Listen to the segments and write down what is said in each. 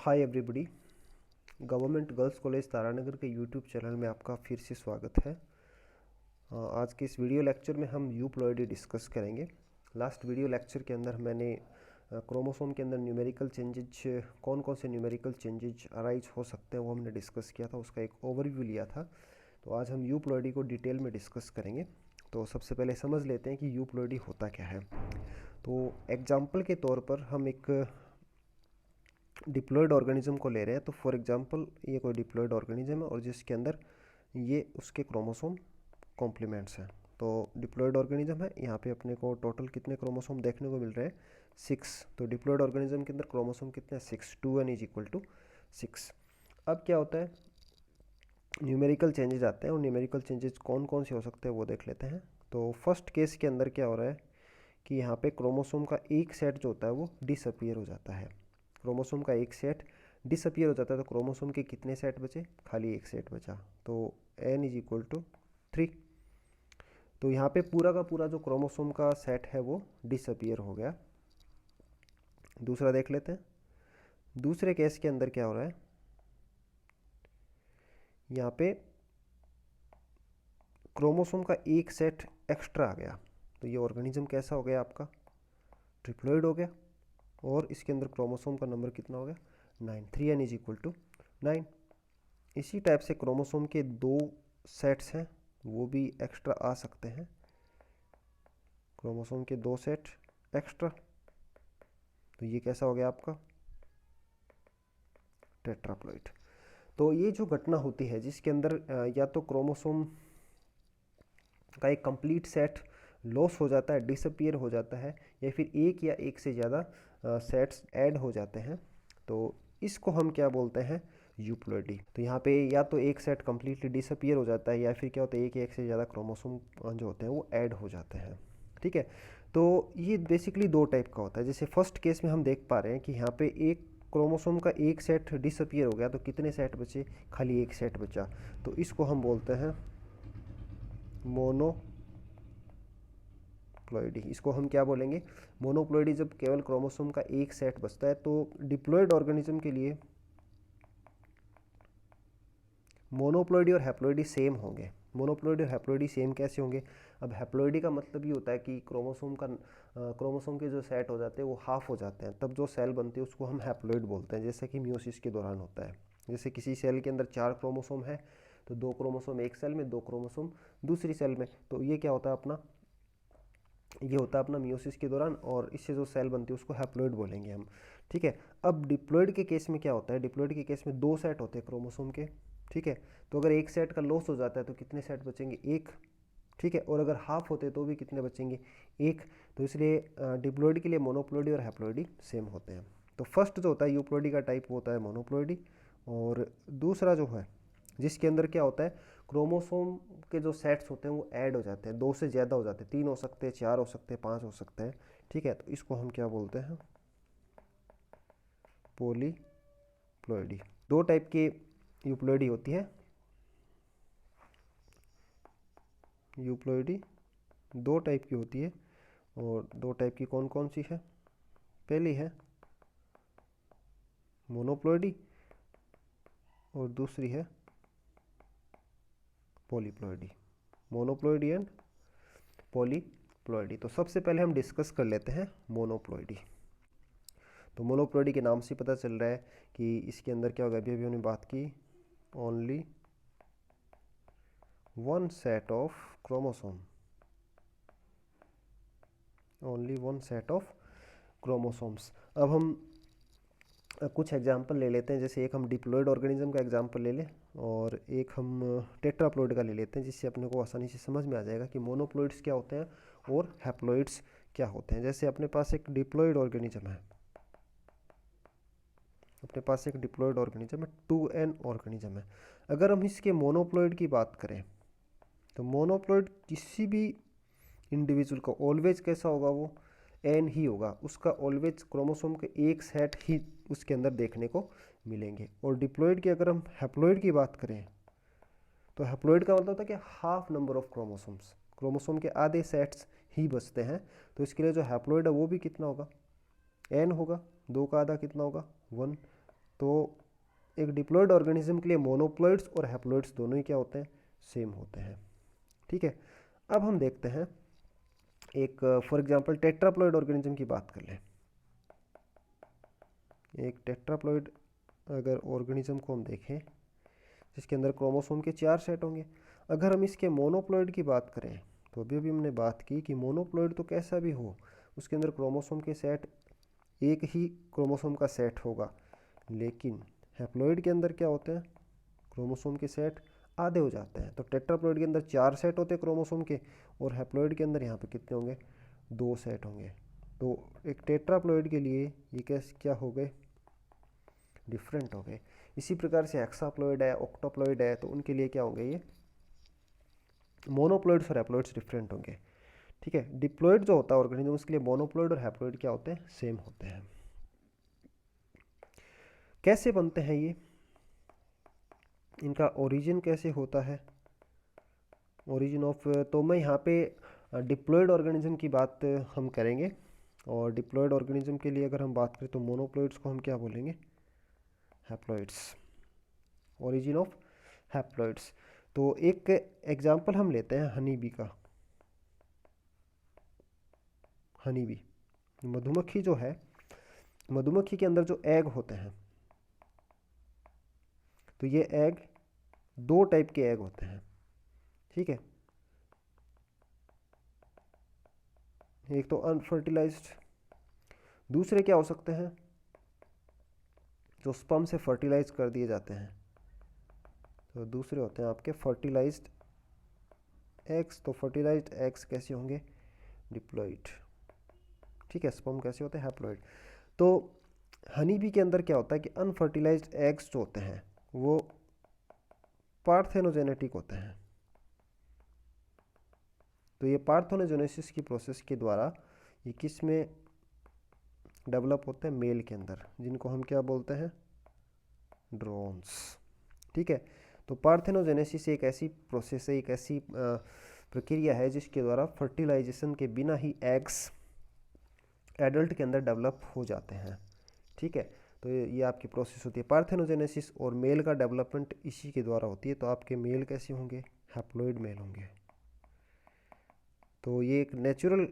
Hi everybody, government girls college Taranagar के YouTube channel में आपका फिर से स्वागत है। आज के इस वीडियो लेक्चर में हम यूप्लॉइडी डिस्कस करेंगे। लास्ट वीडियो लेक्चर के अंदर मैंने क्रोमोसोम के अंदर न्यूमेरिकल चेंजेज, कौन कौन से न्यूमेरिकल चेंजेज अराइज हो सकते हैं वो हमने डिस्कस किया था, उसका एक ओवरव्यू लिया था। तो आज हम यूप्लॉइडी को डिटेल में डिस्कस करेंगे। तो सबसे पहले समझ लेते हैं कि यूप्लॉइडी होता क्या है। तो एग्जाम्पल के तौर पर हम एक डिप्लॉयड ऑर्गेनिज्म को ले रहे हैं। तो फॉर एग्जांपल ये कोई डिप्लॉयड ऑर्गेनिज्म है और जिसके अंदर ये उसके क्रोमोसोम कॉम्प्लीमेंट्स हैं। तो डिप्लॉयड ऑर्गेनिज्म है, यहाँ पे अपने को टोटल कितने क्रोमोसोम देखने को मिल रहे हैं? 6। तो डिप्लॉयड ऑर्गेनिज्म के अंदर क्रोमोसोम कितने हैं? 6। 2n is equal to 6। अब क्या होता है, न्यूमेरिकल चेंजेज आते हैं और न्यूमेरिकल चेंजेस कौन कौन से हो सकते हैं वो देख लेते हैं। तो फर्स्ट केस के अंदर क्या हो रहा है कि यहाँ पे क्रोमोसोम का एक सेट जो होता है वो डिसअपीयर हो जाता है। क्रोमोसोम का एक सेट डिसअपीयर हो जाता है तो क्रोमोसोम के कितने सेट बचे? खाली एक सेट बचा। तो n इज इक्वल टू 3। तो यहाँ पे पूरा का पूरा जो क्रोमोसोम का सेट है वो डिसअपीयर हो गया। दूसरा देख लेते हैं। दूसरे केस के अंदर क्या हो रहा है, यहाँ पे क्रोमोसोम का एक सेट एक्स्ट्रा आ गया। तो ये ऑर्गेनिज्म कैसा हो गया? आपका ट्रिप्लॉइड हो गया। और इसके अंदर क्रोमोसोम का नंबर कितना हो गया? 9। 3n is equal to 9। इसी टाइप से क्रोमोसोम के दो सेट्स हैं वो भी एक्स्ट्रा आ सकते हैं। क्रोमोसोम के दो सेट एक्स्ट्रा, तो ये कैसा हो गया आपका? टेट्राप्लॉइड। तो ये जो घटना होती है जिसके अंदर या तो क्रोमोसोम का एक कंप्लीट सेट लॉस हो जाता है, डिसअपीयर हो जाता है, या फिर एक या एक से ज़्यादा सेट्स ऐड हो जाते हैं, तो इसको हम क्या बोलते हैं? यूप्लॉइडी। तो यहाँ पे या तो एक सेट कम्प्लीटली डिसअपीयर हो जाता है या फिर क्या होता है, एक या एक से ज़्यादा क्रोमोसोम जो होते हैं वो ऐड हो जाते हैं। ठीक है, तो ये बेसिकली दो टाइप का होता है। जैसे फर्स्ट केस में हम देख पा रहे हैं कि यहाँ पे एक क्रोमोसोम का एक सेट डिसअपीयर हो गया तो कितने सेट बचे? खाली एक सेट बचा। तो इसको हम बोलते हैं मोनोप्लॉइडी। इसको हम क्या बोलेंगे? मोनोप्लॉइडी। जब केवल क्रोमोसोम का एक सेट बचता है तो डिप्लॉइड ऑर्गेनिज्म के लिए मोनोप्लॉइडी और हैप्लॉइडी सेम होंगे। मोनोप्लॉइडी और हैप्लॉइडी सेम कैसे होंगे? अब हैप्लॉइडी का मतलब ये होता है कि क्रोमोसोम के जो सेट हो जाते हैं वो हाफ हो जाते हैं, तब जो सेल बनती है उसको हम हैप्लॉइड बोलते हैं, जैसे कि मियोसिस के दौरान होता है। जैसे किसी सेल के अंदर 4 क्रोमोसोम है तो 2 क्रोमोसोम एक सेल में, 2 क्रोमोसोम दूसरी सेल में, तो ये क्या होता है अपना? ये होता है अपना मियोसिस के दौरान, और इससे जो सेल बनती है उसको हैप्लॉइड बोलेंगे हम। ठीक है, अब डिप्लॉइड के केस में क्या होता है? डिप्लॉइड के केस में 2 सेट होते हैं क्रोमोसोम के। ठीक है, तो अगर एक सेट का लॉस हो जाता है तो कितने सेट बचेंगे? एक। ठीक है, और अगर हाफ होते तो भी कितने बचेंगे? एक। तो इसलिए डिप्लॉइड के लिए मोनोप्लॉइडी और हैप्लॉइडी सेम होते हैं। तो फर्स्ट जो होता है यूप्लॉइडी का टाइप वो होता है मोनोप्लॉइडी, और दूसरा जो है जिसके अंदर क्या होता है, क्रोमोसोम के जो सेट्स होते हैं वो ऐड हो जाते हैं, 2 से ज़्यादा हो जाते हैं, 3 हो सकते हैं, 4 हो सकते हैं, 5 हो सकते हैं। ठीक है, तो इसको हम क्या बोलते हैं? पॉलीप्लॉइडी। दो टाइप की यूप्लॉइडी होती है। यूप्लॉइडी दो टाइप की होती है, और दो टाइप की कौन कौन सी है? पहली है मोनोप्लॉइडी और दूसरी है पॉलीप्लॉइडी। मोनोप्लॉइडी and polyploidy. तो सबसे पहले हम डिस्कस कर लेते हैं मोनोप्लॉइडी। तो मोनोप्लॉइडी के नाम से पता चल रहा है कि इसके अंदर क्या होगा? अभी अभी हमने बात की, only one set of chromosome, only one set of chromosomes. अब हम कुछ एग्जांपल ले लेते हैं। जैसे एक हम डिप्लॉइड ऑर्गेनिज्म का एग्जांपल ले लें और एक हम टेट्राप्लॉइड का ले लेते हैं, जिससे अपने को आसानी से समझ में आ जाएगा कि मोनोप्लॉइड्स क्या होते हैं और हैप्लॉइड्स क्या होते हैं। जैसे अपने पास एक डिप्लॉइड ऑर्गेनिज्म है, अपने पास एक डिप्लॉइड ऑर्गेनिज्म है, 2n ऑर्गेनिज्म है। अगर हम इसके मोनोप्लॉइड की बात करें तो मोनोप्लॉइड किसी भी इंडिविजुअल का ऑलवेज कैसा होगा? वो n ही होगा। उसका ऑलवेज क्रोमोसोम के एक सेट ही उसके अंदर देखने को मिलेंगे। और डिप्लॉइड की अगर हम हैप्लॉइड की बात करें तो हैप्लॉइड का मतलब होता है कि half number of chromosomes, chromosome के आधे सेट्स ही बचते हैं। तो इसके लिए जो हैप्लॉइड है वो भी कितना होगा? n होगा। 2 का आधा कितना होगा? 1। तो एक डिप्लॉयड ऑर्गेनिज्म के लिए मोनोप्लॉइड्स और हैप्लॉइड्स दोनों ही क्या होते हैं, सेम होते हैं। ठीक है, अब हम देखते हैं एक फॉर एग्जांपल टेट्राप्लॉइड ऑर्गेनिज्म की बात कर लें। एक टेट्राप्लॉइड अगर ऑर्गेनिज्म को हम देखें जिसके अंदर क्रोमोसोम के 4 सेट होंगे। अगर हम इसके मोनोप्लॉइड की बात करें तो अभी हमने बात की कि मोनोप्लॉइड तो कैसा भी हो उसके अंदर क्रोमोसोम के सेट एक ही क्रोमोसोम का सेट होगा, लेकिन हैप्लॉइड के अंदर क्या होते हैं, क्रोमोसोम के सेट आधे हो जाते हैं। तो टेट्राप्लॉइड के अंदर 4 सेट होते हैं क्रोमोसोम के और हैप्लॉइड के अंदर यहाँ पे कितने होंगे, 2 सेट होंगे। तो एक टेट्राप्लॉइड के लिए ये क्या हो गए, डिफरेंट हो गए। इसी प्रकार से हेक्साप्लॉइड है, ऑक्टोप्लॉइड है, तो उनके लिए क्या होंगे, ये मोनोप्लॉइड्स और हैप्लॉइड्स डिफरेंट होंगे। ठीक है, डिप्लॉइड जो होता है ऑर्गेनिज्म उसके लिए मोनोप्लॉइड और हैप्लॉइड क्या होते हैं, सेम होते हैं। कैसे बनते हैं ये, इनका ओरिजिन कैसे होता है, ओरिजिन ऑफ, तो मैं यहाँ पे डिप्लॉयड ऑर्गेनिज्म की बात हम करेंगे। और डिप्लॉयड ऑर्गेनिज्म के लिए अगर हम बात करें तो मोनोप्लॉइड्स को हम क्या बोलेंगे, हैप्लॉइड्स। ओरिजिन ऑफ हैप्लॉइड्स, तो एक एग्जांपल हम लेते हैं हनी बी का। हनी बी, मधुमक्खी जो है, मधुमक्खी के अंदर जो एग होते हैं, तो ये एग 2 टाइप के एग होते हैं। ठीक है, एक तो अनफर्टिलाइज्ड, दूसरे क्या हो सकते हैं, जो स्पर्म से फर्टिलाइज कर दिए जाते हैं। तो दूसरे होते हैं आपके फर्टिलाइज्ड एग्स। तो फर्टिलाइज्ड एग्स कैसे होंगे, डिप्लॉइड। ठीक है, स्पर्म कैसे होते हैं, हैप्लॉइड। तो हनी बी के अंदर क्या होता है कि अनफर्टिलाइज्ड एग्स जो होते हैं वो पार्थेनोजेनेटिक होते हैं। तो ये पार्थेनोजेनेसिस की प्रोसेस के द्वारा ये किस में डेवलप होते हैं, मेल के अंदर, जिनको हम क्या बोलते हैं, ड्रोन्स। ठीक है, तो पार्थेनोजेनेसिस एक ऐसी प्रोसेस है, एक ऐसी प्रक्रिया है जिसके द्वारा फर्टिलाइजेशन के बिना ही एग्स एडल्ट के अंदर डेवलप हो जाते हैं। ठीक है, तो ये आपकी प्रोसेस होती है पार्थेनोजेनेसिस, और मेल का डेवलपमेंट इसी के द्वारा होती है। तो आपके मेल कैसे होंगे, हैप्लॉइड मेल होंगे। तो ये एक नेचुरल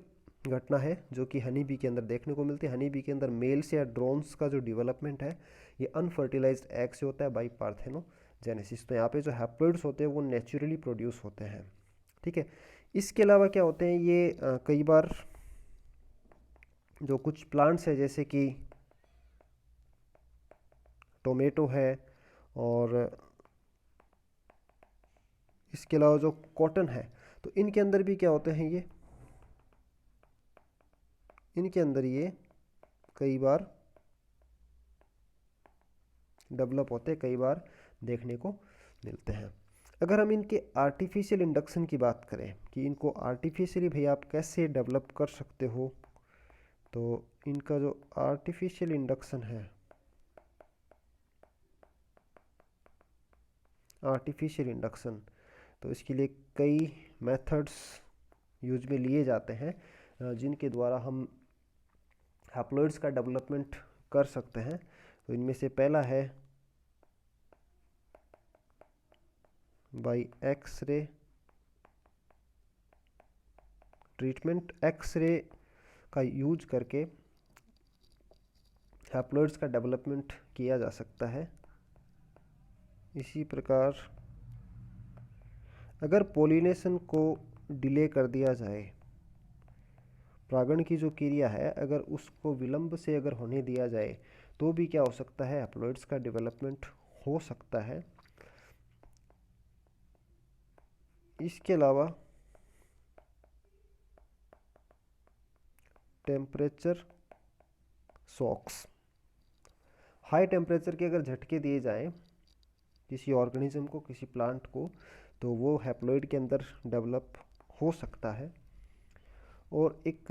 घटना है जो कि हनी बी के अंदर देखने को मिलती है। हनी बी के अंदर मेल्स या ड्रोन्स का जो डेवलपमेंट है ये अनफर्टिलाइज्ड एग से होता है बाई पार्थेनोजेनेसिस। तो यहाँ पे जो हैप्लॉइड्स होते हैं वो नेचुरली प्रोड्यूस होते हैं। ठीक है, इसके अलावा क्या होते हैं, ये कई बार जो कुछ प्लांट्स है जैसे कि टोमेटो है, और इसके अलावा जो कॉटन है, तो इनके अंदर भी क्या होते हैं, ये इनके अंदर ये कई बार डेवलप होते हैं, कई बार देखने को मिलते हैं। अगर हम इनके आर्टिफिशियल इंडक्शन की बात करें कि इनको आर्टिफिशियली भाई आप कैसे डेवलप कर सकते हो, तो इनका जो आर्टिफिशियल इंडक्शन है, आर्टिफिशियल इंडक्शन, तो इसके लिए कई मेथड्स यूज में लिए जाते हैं जिनके द्वारा हम हैप्लॉइड्स का डेवलपमेंट कर सकते हैं। तो इनमें से पहला है बाई एक्सरे ट्रीटमेंट। एक्सरे का यूज करके हैप्लॉइड्स का डेवलपमेंट किया जा सकता है। इसी प्रकार अगर पोलिनेशन को डिले कर दिया जाए, परागण की जो क्रिया है अगर उसको विलंब से अगर होने दिया जाए तो भी क्या हो सकता है, हैप्लॉइड्स का डेवलपमेंट हो सकता है। इसके अलावा टेम्परेचर शॉक्स, हाई टेम्परेचर के अगर झटके दिए जाएं किसी ऑर्गेनिज्म को, किसी प्लांट को, तो वो हैप्लॉइड के अंदर डेवलप हो सकता है। और एक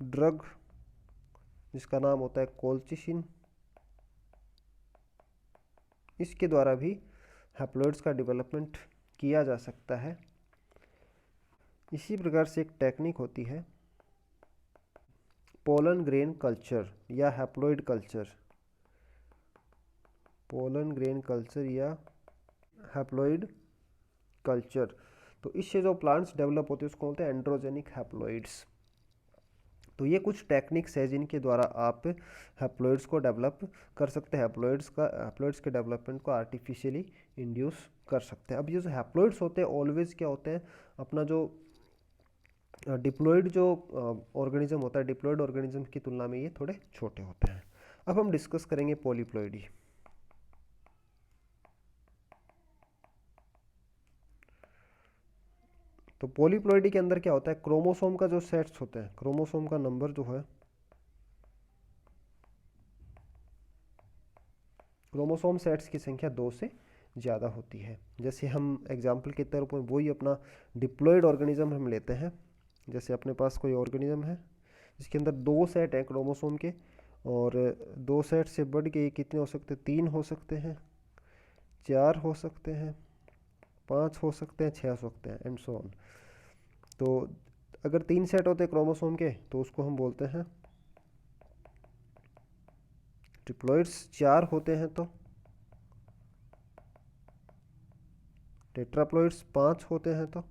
ड्रग जिसका नाम होता है कोल्चिसिन, इसके द्वारा भी हैप्लॉइड्स का डेवलपमेंट किया जा सकता है। इसी प्रकार से एक टेक्निक होती है पोलन ग्रेन कल्चर या haploid culture, pollen grain culture या हैप्लॉइड कल्चर। तो इससे जो प्लांट्स डेवलप होते हैं उसको बोलते हैं एंड्रोजेनिक हैप्लॉइड्स। तो ये कुछ टेक्निक्स है जिनके द्वारा आप हैप्लॉइड्स को डेवलप कर सकते हैं, हैप्लॉइड्स के डेवलपमेंट को आर्टिफिशियली इंड्यूस कर सकते हैं। अब ये जो हैप्लॉइड्स होते हैं ऑलवेज क्या होते हैं, अपना जो डिप्लॉइड जो ऑर्गेनिज्म होता है, डिप्लॉइड ऑर्गेनिज्म की तुलना में ये थोड़े छोटे होते हैं। अब हम डिस्कस करेंगे पॉलीप्लॉइडी। तो पॉलीप्लॉइडी के अंदर क्या होता है, क्रोमोसोम का जो सेट्स होते हैं, क्रोमोसोम का नंबर जो है, क्रोमोसोम सेट्स की संख्या 2 से ज़्यादा होती है। जैसे हम एग्जाम्पल के तौर पर वही अपना डिप्लॉइड ऑर्गेनिज्म हम लेते हैं। जैसे अपने पास कोई ऑर्गेनिज्म है जिसके अंदर 2 सेट हैं क्रोमोसोम के, और 2 सेट से बढ़ के कितने हो सकते हैं, 3 हो सकते हैं, 4 हो सकते हैं, 5 हो सकते हैं, 6 हो सकते हैं, एंड सो ऑन। तो अगर 3 सेट होते हैं क्रोमोसोम के तो उसको हम बोलते हैं ट्रिप्लॉइड्स। 4 होते हैं तो टेट्राप्लॉइड्स, 5 होते हैं तो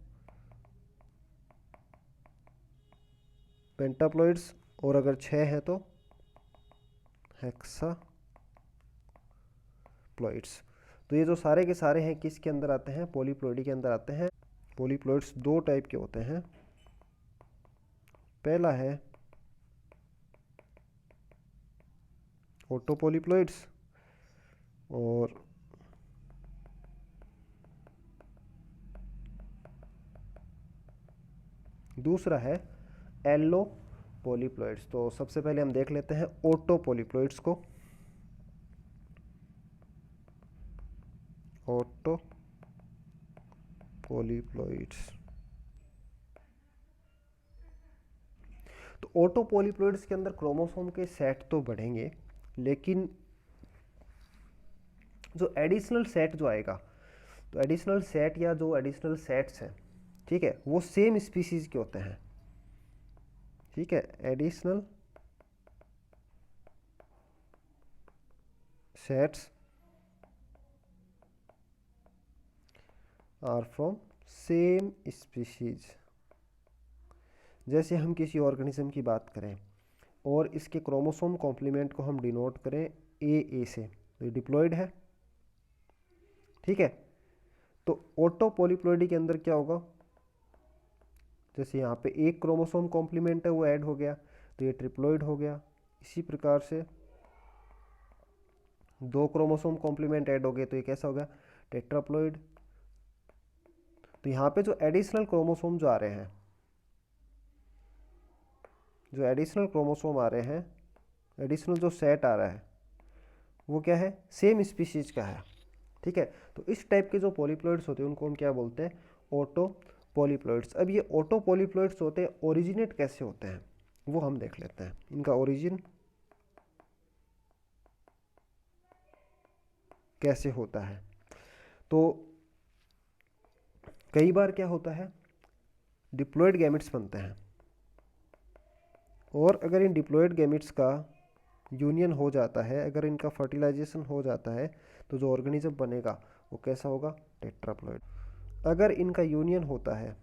पेंटाप्लॉइड्स, और अगर 6 है तो हेक्साप्लॉइड्स। तो ये जो सारे के सारे हैं किसके अंदर आते हैं, पॉलीप्लॉइडी के अंदर आते हैं। पॉलीप्लॉइड्स 2 टाइप के होते हैं। पहला है ऑटोपॉलीप्लॉइड्स, और दूसरा है एलो पॉलीप्लॉइड्स। तो सबसे पहले हम देख लेते हैं ऑटोपॉलीप्लॉइड्स को। ऑटोपॉलीप्लॉइड्स, तो ऑटोपॉलीप्लॉइड्स के अंदर क्रोमोसोम के सेट तो बढ़ेंगे, लेकिन जो एडिशनल सेट जो आएगा, तो एडिशनल सेट या जो एडिशनल सेट्स हैं, ठीक है, वो सेम स्पीसीज के होते हैं। ठीक है, additional sets are from same species. जैसे हम किसी ऑर्गेनिज्म की बात करें और इसके क्रोमोसोम कॉम्प्लीमेंट को हम डिनोट करें ए से, तो डिप्लॉइड है। ठीक है, तो ऑटोपॉलीप्लॉइडी के अंदर क्या होगा, जैसे यहाँ पे एक क्रोमोसोम कॉम्प्लीमेंट है वो ऐड हो गया तो ये ट्रिप्लॉइड हो गया। इसी प्रकार से 2 क्रोमोसोम कॉम्प्लीमेंट ऐड हो गए तो ये कैसा हो गया, टेट्राप्लॉइड। तो यहाँ पे जो एडिशनल क्रोमोसोम जो आ रहे हैं, जो एडिशनल क्रोमोसोम आ रहे हैं, एडिशनल जो सेट आ रहा है वो क्या है, सेम स्पीशीज का है। ठीक है, तो इस टाइप के जो पॉलीप्लॉइड्स होते हैं उनको हम क्या बोलते हैं, ऑटोपॉलीप्लॉइड्स। अब ये ऑटोपॉलीप्लॉइड्स होते हैं, ओरिजिनेट कैसे होते हैं वो हम देख लेते हैं, इनका ओरिजिन कैसे होता है। तो कई बार क्या होता है, डिप्लॉइड गैमेट्स बनते हैं, और अगर इन डिप्लॉइड गैमेट्स का यूनियन हो जाता है, अगर इनका फर्टिलाइजेशन हो जाता है, तो जो ऑर्गेनिज्म बनेगा वो कैसा होगा, टेट्राप्लॉइड। अगर इनका यूनियन होता है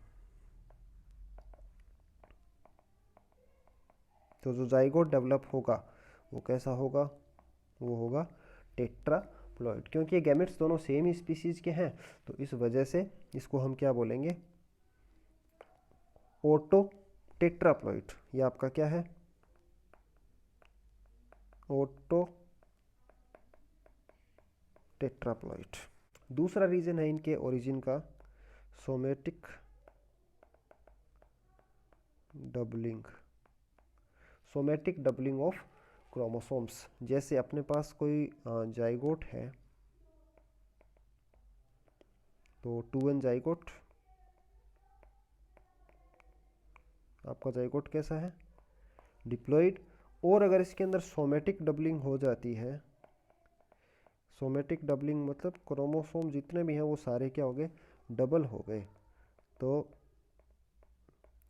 तो जो जाइगोट डेवलप होगा वो कैसा होगा, वो होगा टेट्राप्लॉइड। क्योंकि ये गैमेट्स दोनों सेम ही स्पीसीज के हैं तो इस वजह से इसको हम क्या बोलेंगे, ऑटो टेट्राप्लॉइड। ये आपका क्या है, ऑटो टेट्राप्लॉइड। दूसरा रीजन है इनके ओरिजिन का, somatic doubling, somatic doubling of chromosomes. जैसे अपने पास कोई जाइगोट है तो 2n जाइगोट, आपका जाइगोट कैसा है, डिप्लॉइड। और अगर इसके अंदर सोमेटिक डबलिंग हो जाती है, सोमेटिक डबलिंग मतलब क्रोमोसोम जितने भी हैं वो सारे क्या हो गए, डबल हो गए। तो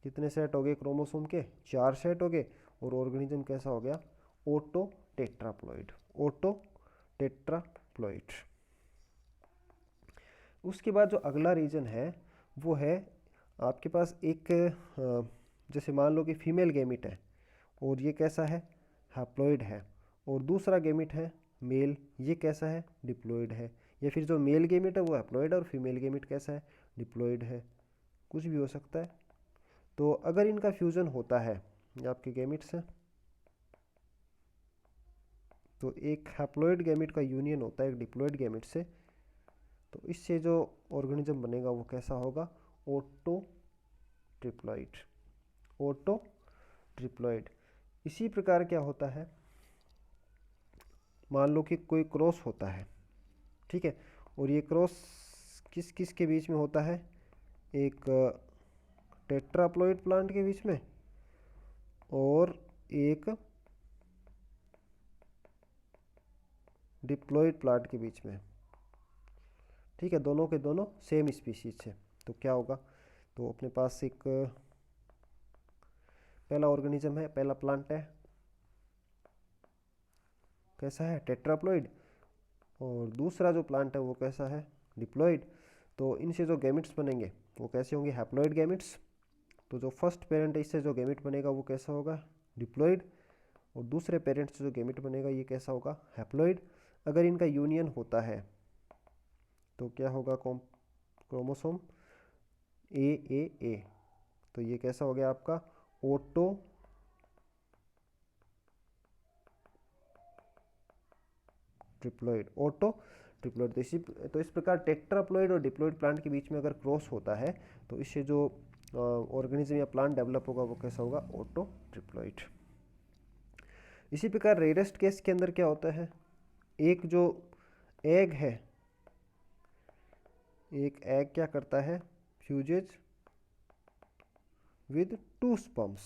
कितने सेट हो गए क्रोमोसोम के, 4 सेट हो गए, और ऑर्गेनिज्म कैसा हो गया, ओटो टेट्राप्लॉइड, ओटो टेट्राप्लॉइड। उसके बाद जो अगला रीजन है वो है आपके पास एक जैसे मान लो कि फीमेल गेमिट है और ये कैसा है, हैप्लॉइड है, और दूसरा गेमिट है मेल, ये कैसा है, डिप्लॉइड है, या फिर जो मेल गेमिट है वो हैप्लॉइड है और फीमेल गेमिट कैसा है, डिप्लॉइड है, कुछ भी हो सकता है। तो अगर इनका फ्यूज़न होता है, ये आपके गेमिट्स हैं, तो एक हैप्लॉइड गेमिट का यूनियन होता है एक डिप्लॉइड गेमिट से, तो इससे जो ऑर्गेनिज्म बनेगा वो कैसा होगा, ओटो ट्रिप्लॉइड, ओटो ट्रिप्लॉइड। इसी प्रकार क्या होता है, मान लो कि कोई क्रॉस होता है, ठीक है, और ये क्रॉस किस किस के बीच में होता है, एक टेट्राप्लॉइड प्लांट के बीच में और एक डिप्लॉइड प्लांट के बीच में, ठीक है, दोनों के दोनों सेम स्पीशीज है। तो क्या होगा, तो अपने पास एक पहला ऑर्गेनिज्म है, पहला प्लांट है, कैसा है, टेट्राप्लॉइड, और दूसरा जो प्लांट है वो कैसा है, डिप्लॉइड। तो इनसे जो गैमेट्स बनेंगे वो कैसे होंगे, हैप्लॉइड गैमेट्स। तो जो फर्स्ट पेरेंट है इससे जो गैमेट बनेगा वो कैसा होगा, डिप्लॉइड, और दूसरे पेरेंट से जो गैमेट बनेगा ये कैसा होगा, हैप्लॉइड। अगर इनका यूनियन होता है तो क्या होगा, क्रोमोसोम ए ए ए, तो ये कैसा हो गया आपका, ओटो ट्रिप्लॉइड, ओटो ट्रिप्लॉइड। तो इस प्रकार टेट्राप्लॉइड और डिप्लॉइड प्लांट के बीच में अगर क्रॉस होता है तो इससे जो ऑर्गेनिज्म या प्लांट डेवलप होगा वो कैसा होगा, ओटो ट्रिप्लॉइड। इसी प्रकार रेयरेस्ट केस के अंदर क्या होता है, एक जो एग है, एक एग क्या करता है, फ्यूजेज विद 2 स्पर्म्स।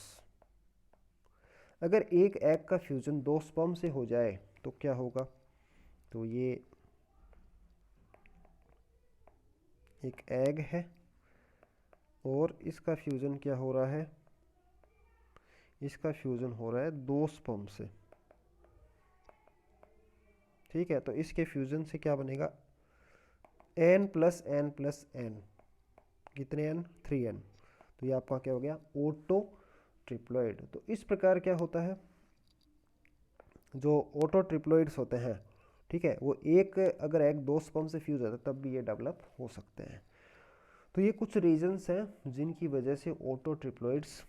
अगर एक एग का फ्यूजन 2 स्पर्म से हो जाए तो क्या होगा, तो ये एक एग है और इसका फ्यूजन क्या हो रहा है, इसका फ्यूजन हो रहा है 2 स्पर्म से, ठीक है। तो इसके फ्यूजन से क्या बनेगा, n plus n plus n, कितने n, 3n। तो ये आपका क्या हो गया, ओटो ट्रिप्लॉइड। तो इस प्रकार क्या होता है, जो ओटो ट्रिप्लॉइड्स होते हैं, ठीक है, वो एक अगर एग 2 स्पर्म से फ्यूज होता है तब भी ये डेवलप हो सकते हैं। तो ये कुछ रीजंस हैं जिनकी वजह से ओटो ट्रिप्लॉइड्स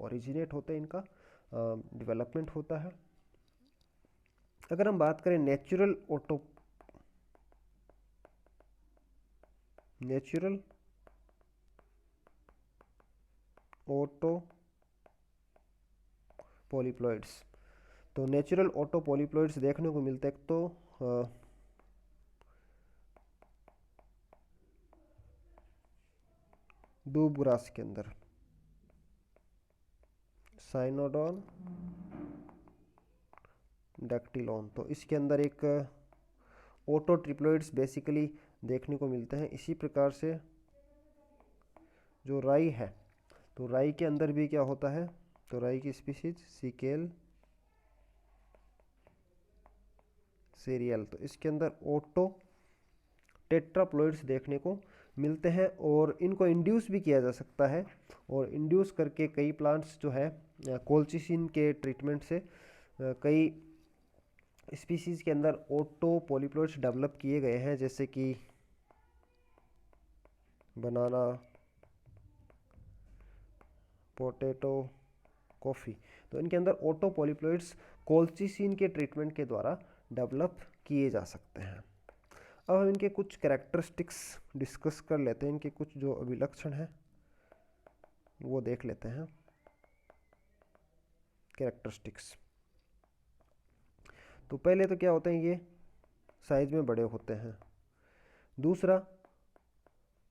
ओरिजिनेट होते हैं, इनका डेवलपमेंट होता है। अगर हम बात करें नेचुरल ओटो पॉलीप्लॉइड्स, तो नेचुरल ओटो पॉलीप्लॉइड्स देखने को मिलते हैं तो दूब ग्रास के अंदर साइनोडोन डैक्टिलोन, तो इसके अंदर एक ओटो ट्रिप्लॉइड्स बेसिकली देखने को मिलते हैं। इसी प्रकार से जो राई है, तो राई के अंदर भी क्या होता है, तो राई की स्पीशीज सिकेल सीरियल, तो इसके अंदर ओटो टेट्राप्लॉइड्स देखने को मिलते हैं और इनको इंड्यूस भी किया जा सकता है, और इंड्यूस करके कई प्लांट्स जो है कोल्चिसिन के ट्रीटमेंट से कई स्पीसीज के अंदर ओटो पॉलीप्लॉइड्स डेवलप किए गए हैं, जैसे कि बनाना, पोटैटो, कॉफ़ी। तो इनके अंदर ओटो पॉलीप्लॉइड्स कोल्चिसिन के ट्रीटमेंट के द्वारा डेवलप किए जा सकते हैं। अब हम इनके कुछ कैरेक्टरिस्टिक्स डिस्कस कर लेते हैं, इनके कुछ जो अभिलक्षण हैं वो देख लेते हैं। कैरेक्टरिस्टिक्स, तो पहले तो क्या होते हैं, ये साइज में बड़े होते हैं। दूसरा,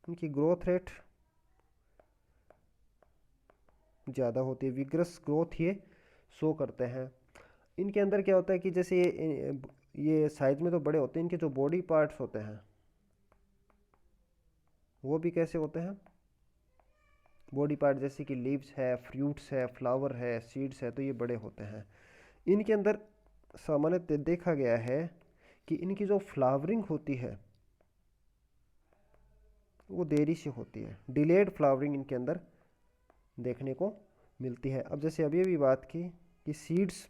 इनकी ग्रोथ रेट ज़्यादा होती है, विग्रस ग्रोथ ये शो करते हैं। इनके अंदर क्या होता है कि जैसे ये साइज में तो बड़े होते हैं, इनके जो बॉडी पार्ट्स होते हैं वो भी कैसे होते हैं, बॉडी पार्ट जैसे कि लीव्स है, फ्रूट्स है, फ्लावर है, सीड्स है, तो ये बड़े होते हैं। इनके अंदर सामान्यतः देखा गया है कि इनकी जो फ्लावरिंग होती है वो देरी से होती है, डिलेड फ्लावरिंग इनके अंदर देखने को मिलती है। अब जैसे अभी अभी बात की कि सीड्स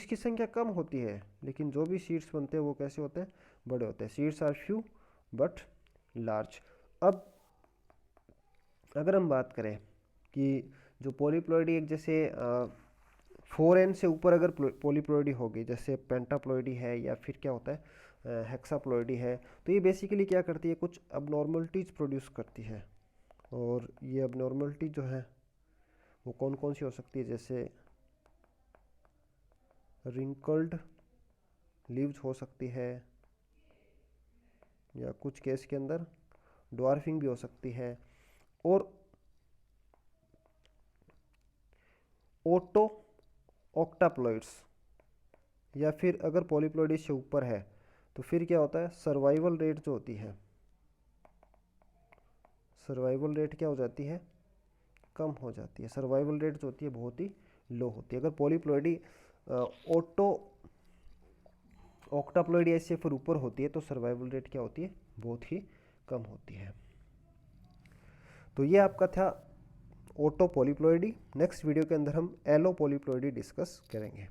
की संख्या कम होती है, लेकिन जो भी सीड्स बनते हैं वो कैसे होते हैं, बड़े होते हैं। Seeds are few but large. अब अगर हम बात करें कि जो पॉलीप्लॉइडी एक जैसे 4n से ऊपर अगर पॉलीप्लॉइडी होगी, जैसे पेंटाप्लॉइडी है या फिर क्या होता है हेक्साप्लॉइडी है, तो ये बेसिकली क्या करती है, कुछ अबनॉर्मलिटीज प्रोड्यूस करती है। और ये अबनॉर्मलिटी जो है वो कौन कौन सी हो सकती है, जैसे रिंकल्ड लीव्स हो सकती है, या कुछ केस के अंदर ड्वार्फिंग भी हो सकती है, और ओटो ऑक्टाप्लॉइड्स, या फिर अगर पॉलीप्लॉइडी से ऊपर है तो फिर क्या होता है, सर्वाइवल रेट जो होती है, सर्वाइवल रेट क्या हो जाती है, कम हो जाती है। सर्वाइवल रेट जो होती है बहुत ही लो होती है। अगर पॉलीप्लॉइडी ओटो ऑक्टाप्लॉइडी ऐसे फिर ऊपर होती है तो सर्वाइवल रेट क्या होती है, बहुत ही कम होती है। तो ये आपका था ओटो पॉलीप्लॉइडी। नेक्स्ट वीडियो के अंदर हम एलो पॉलीप्लॉइडी डिस्कस करेंगे।